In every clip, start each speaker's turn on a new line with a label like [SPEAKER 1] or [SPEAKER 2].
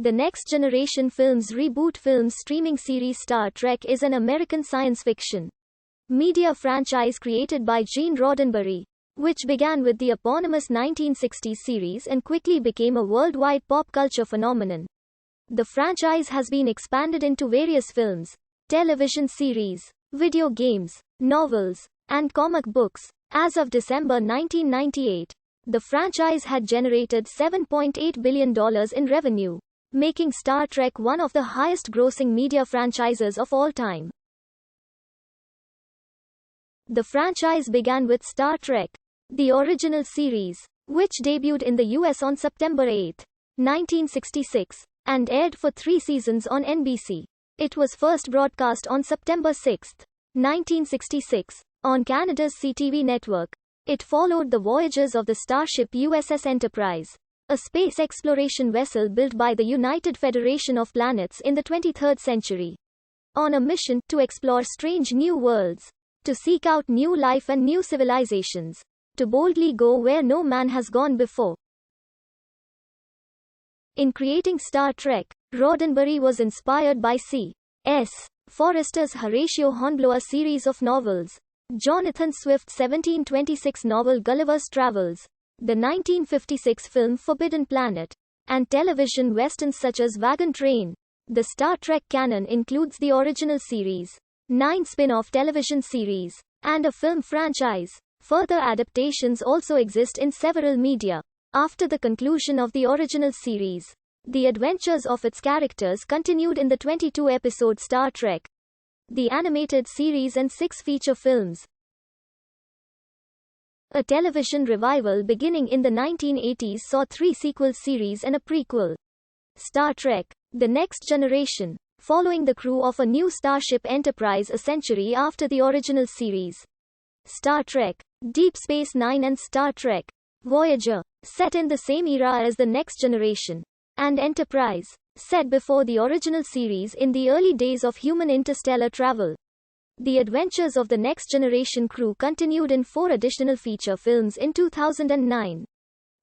[SPEAKER 1] The Next Generation Films reboot film streaming series Star Trek is an American science fiction media franchise created by Gene Roddenberry, which began with the eponymous 1960s series and quickly became a worldwide pop culture phenomenon. The franchise has been expanded into various films, television series, video games, novels, and comic books. As of December 1998, the franchise had generated $7.8 billion in revenue, making Star Trek one of the highest-grossing media franchises of all time. The franchise began with Star Trek, the original series, which debuted in the US on September 8, 1966, and aired for 3 seasons on NBC. It was first broadcast on September 6, 1966, on Canada's CTV network. It followed the voyages of the starship USS Enterprise, a space exploration vessel built by the United Federation of Planets in the 23rd century, on a mission to explore strange new worlds, to seek out new life and new civilizations, to boldly go where no man has gone before. In creating Star Trek, Roddenberry was inspired by C.S. Forrester's Horatio Hornblower series of novels, Jonathan Swift's 1726 novel Gulliver's Travels, the 1956 film Forbidden Planet, and television westerns such as Wagon Train. The Star Trek canon includes the original series, 9 spin-off television series, and a film franchise. Further adaptations also exist in several media. After the conclusion of the original series, the adventures of its characters continued in the 22-episode Star Trek, the animated series, and 6 feature films. A television revival beginning in the 1980s saw 3 sequel series and a prequel, Star Trek: The Next Generation, following the crew of a new starship Enterprise a century after the original series, Star Trek: Deep Space Nine, and Star Trek: Voyager, set in the same era as The Next Generation, and Enterprise, set before the original series in the early days of human interstellar travel. The adventures of the Next Generation crew continued in 4 additional feature films in 2009.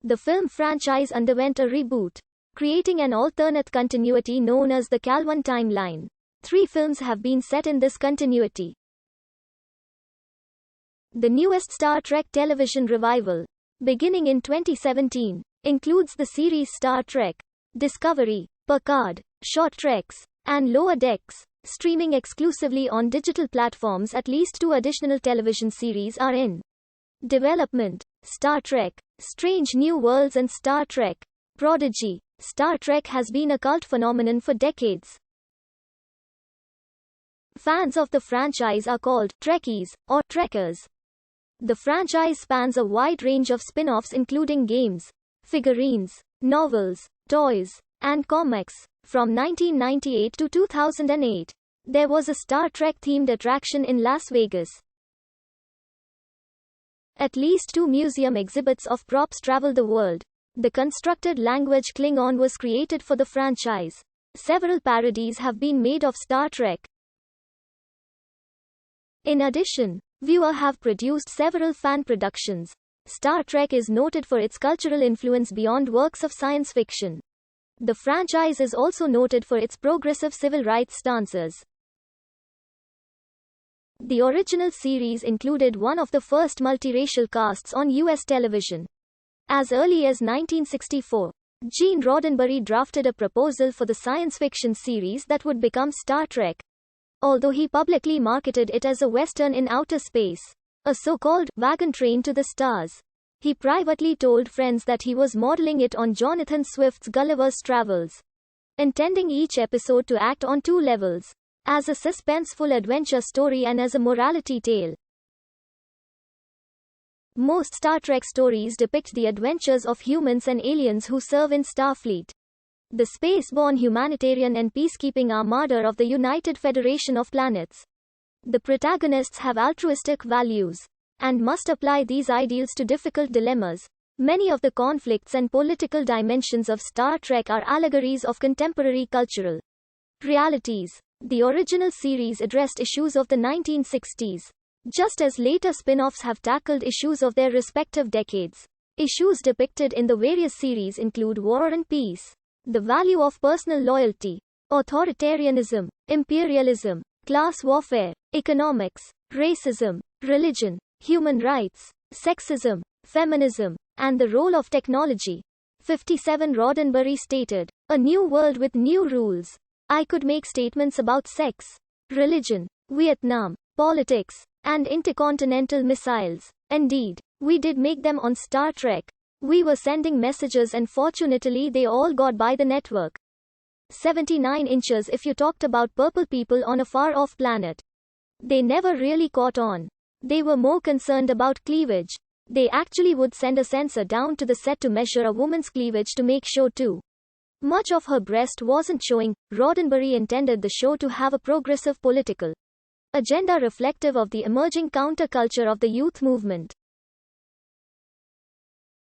[SPEAKER 1] The film franchise underwent a reboot, creating an alternate continuity known as the Calvin timeline. 3 films have been set in this continuity. The newest Star Trek television revival, beginning in 2017, includes the series Star Trek: Discovery, Picard, Short Treks, and Lower Decks. Streaming exclusively on digital platforms, at least 2 additional television series are in development: Star Trek: Strange New Worlds and Star Trek: Prodigy. Star Trek has been a cult phenomenon for decades. Fans of the franchise are called Trekkies or Trekkers. The franchise spans a wide range of spin-offs including games, figurines, novels, toys, and comics. From 1998 to 2008, there was a Star Trek-themed attraction in Las Vegas. At least 2 museum exhibits of props travel the world. The constructed language Klingon was created for the franchise. Several parodies have been made of Star Trek. In addition, viewers have produced several fan productions. Star Trek is noted for its cultural influence beyond works of science fiction. The franchise is also noted for its progressive civil rights stances. The original series included one of the first multiracial casts on US television. As early as 1964, Gene Roddenberry drafted a proposal for the science fiction series that would become Star Trek, although he publicly marketed it as a western in outer space, a so-called wagon train to the stars. He privately told friends that he was modeling it on Jonathan Swift's Gulliver's Travels, intending each episode to act on 2 levels, as a suspenseful adventure story and as a morality tale. Most Star Trek stories depict the adventures of humans and aliens who serve in Starfleet, the space-borne humanitarian and peacekeeping armada of the United Federation of Planets. The protagonists have altruistic values and must apply these ideals to difficult dilemmas. Many of the conflicts and political dimensions of Star Trek are allegories of contemporary cultural realities. The original series addressed issues of the 1960s, just as later spin-offs have tackled issues of their respective decades. Issues depicted in the various series include war and peace, The value of personal loyalty. Authoritarianism, imperialism, class warfare, economics, racism, religion, human rights, sexism, feminism, and the role of technology. 57 Roddenberry stated, "A new world with new rules. I could make statements about sex, religion, Vietnam, politics, and intercontinental missiles. Indeed, we did make them on Star Trek. We were sending messages and fortunately they all got by the network." 79 inches if you talked about purple people on a far-off planet. They never really caught on. They were more concerned about cleavage. They actually would send a sensor down to the set to measure a woman's cleavage to make sure too much of her breast wasn't showing. Roddenberry intended the show to have a progressive political agenda reflective of the emerging counterculture of the youth movement.